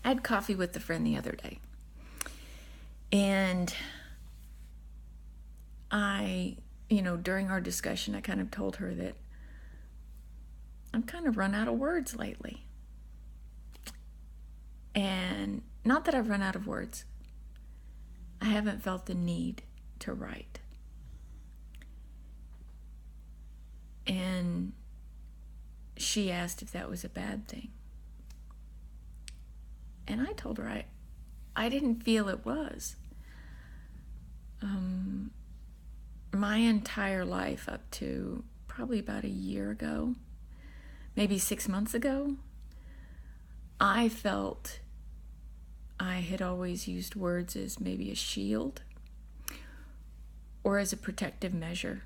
I had coffee with a friend the other day, and during our discussion, I kind of told her that I'm kind of run out of words lately. And not that I've run out of words. I haven't felt the need to write. And she asked if that was a bad thing. And I told her I didn't feel it was. My entire life up to probably about a year ago, maybe 6 months ago, I felt I had always used words as maybe a shield or as a protective measure.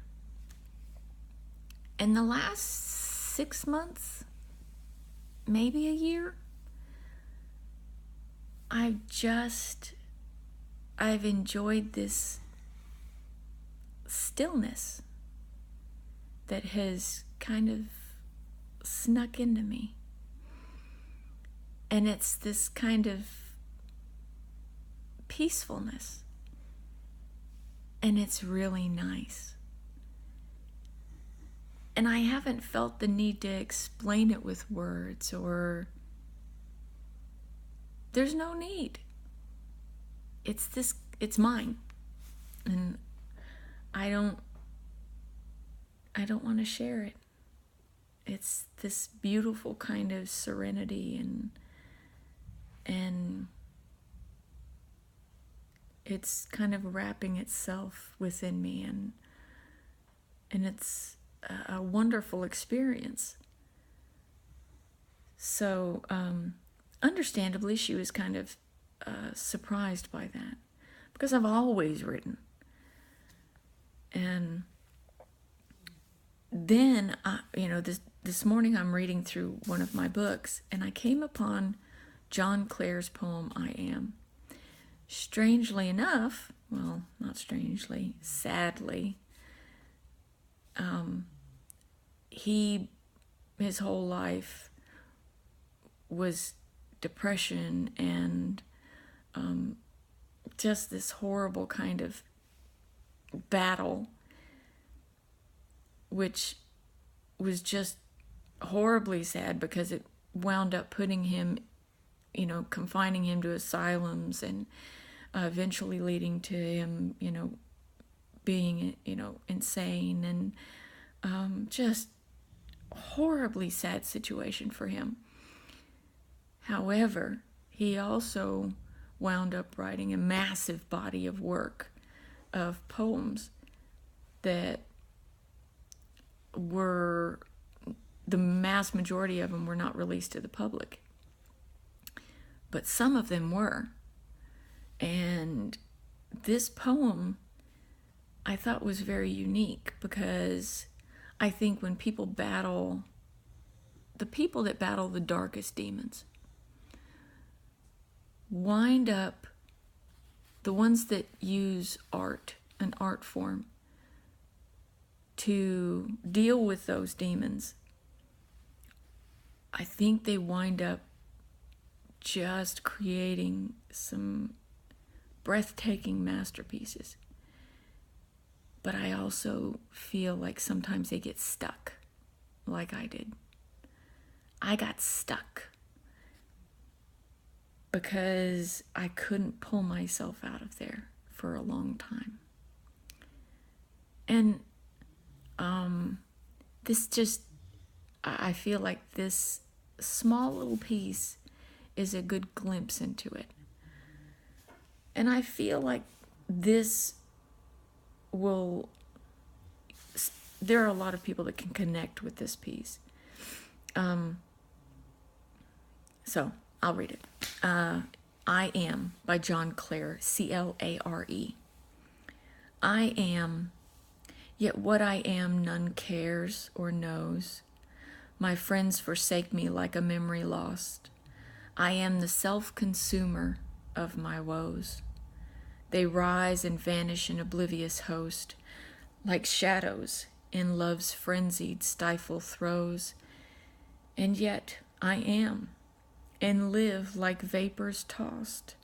In the last 6 months, maybe a year, I've enjoyed this stillness that has kind of snuck into me. And it's this kind of peacefulness. And it's really nice. And I haven't felt the need to explain it with words, or there's no need. It's mine. And I don't want to share it. It's this beautiful kind of serenity and it's kind of wrapping itself within me, and it's a wonderful experience. So understandably, she was kind of surprised by that, because I've always written. And then this morning I'm reading through one of my books, and I came upon John Clare's poem I Am. Strangely enough, well, not strangely, sadly, his whole life was depression and just this horrible kind of battle, which was just horribly sad because it wound up putting him, confining him to asylums, and eventually leading to him, being, insane, and just horribly sad situation for him. However, he also wound up writing a massive body of work of poems that were, the mass majority of them were not released to the public, but some of them were. And this poem I thought was very unique, because I think when people battle, the people that battle the darkest demons wind up, the ones that use art, an art form, to deal with those demons, I think they wind up just creating some breathtaking masterpieces. But I also feel like sometimes they get stuck, like I did. I got stuck because I couldn't pull myself out of there for a long time. And I feel like this small little piece is a good glimpse into it. And I feel like there are a lot of people that can connect with this piece. So I'll read it. I Am by John Clare, Clare. I am, yet what I am none cares or knows. My friends forsake me like a memory lost. I am the self-consumer of my woes. They rise and vanish in oblivious host, like shadows in love's frenzied stifle throes. And yet I am, and live like vapors tossed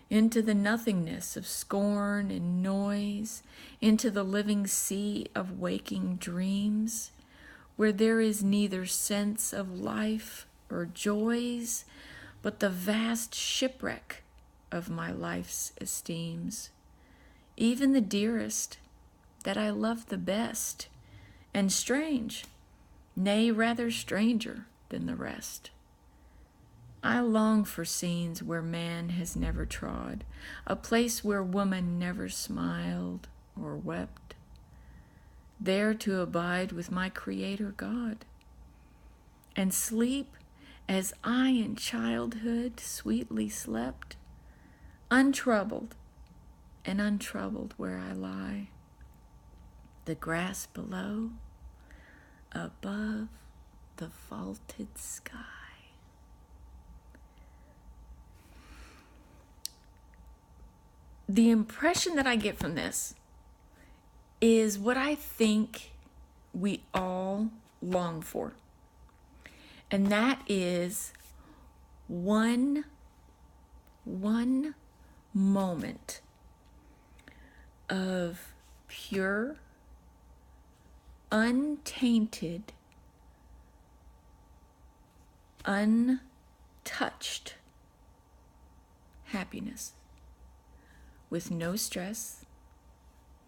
into the nothingness of scorn and noise, into the living sea of waking dreams, where there is neither sense of life or joys, but the vast shipwreck of my life's esteems. Even the dearest that I love the best, and strange, nay, rather stranger than the rest. I long for scenes where man has never trod, a place where woman never smiled or wept, there to abide with my Creator God, and sleep as I in childhood sweetly slept, untroubled and untroubled where I lie, the grass below, above the vaulted sky. The impression that I get from this is what I think we all long for. And that is one moment of pure, untainted, untouched happiness. With no stress,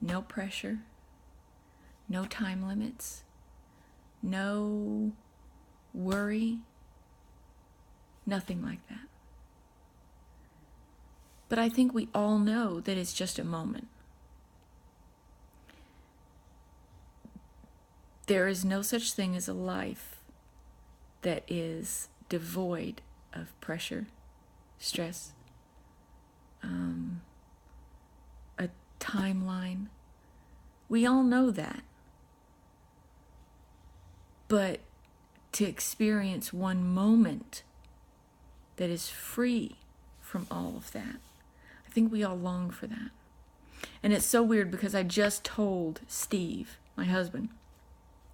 no pressure, no time limits, no worry, nothing like that. But I think we all know that it's just a moment. There is no such thing as a life that is devoid of pressure, stress, a timeline. We all know that. But to experience one moment that is free from all of that, I think we all long for that. And it's so weird because I just told Steve, my husband,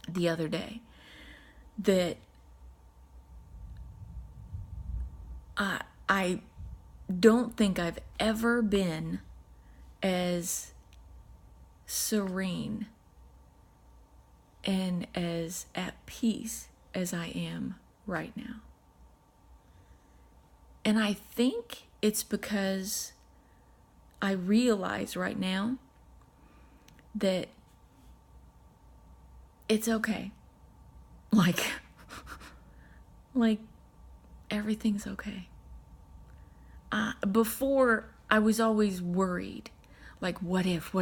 the other day that I don't think I've ever been as serene and as at peace as I am right now. And I think it's because I realize right now that it's okay. Like everything's okay. Before, I was always worried. Like, what if,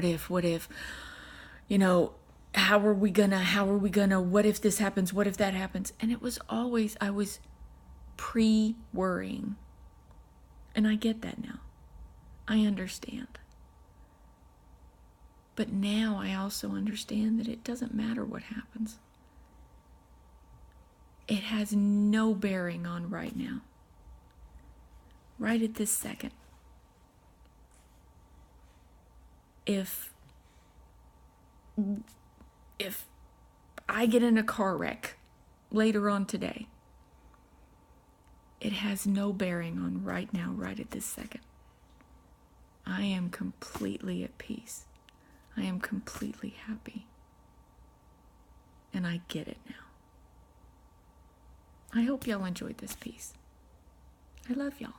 how are we gonna, what if this happens, what if that happens? And it was always, I was pre-worrying. And I get that now. I understand. But now I also understand that it doesn't matter what happens. It has no bearing on right now. Right at this second. If I get in a car wreck later on today, it has no bearing on right now, right at this second. I am completely at peace. I am completely happy. And I get it now. I hope y'all enjoyed this piece. I love y'all.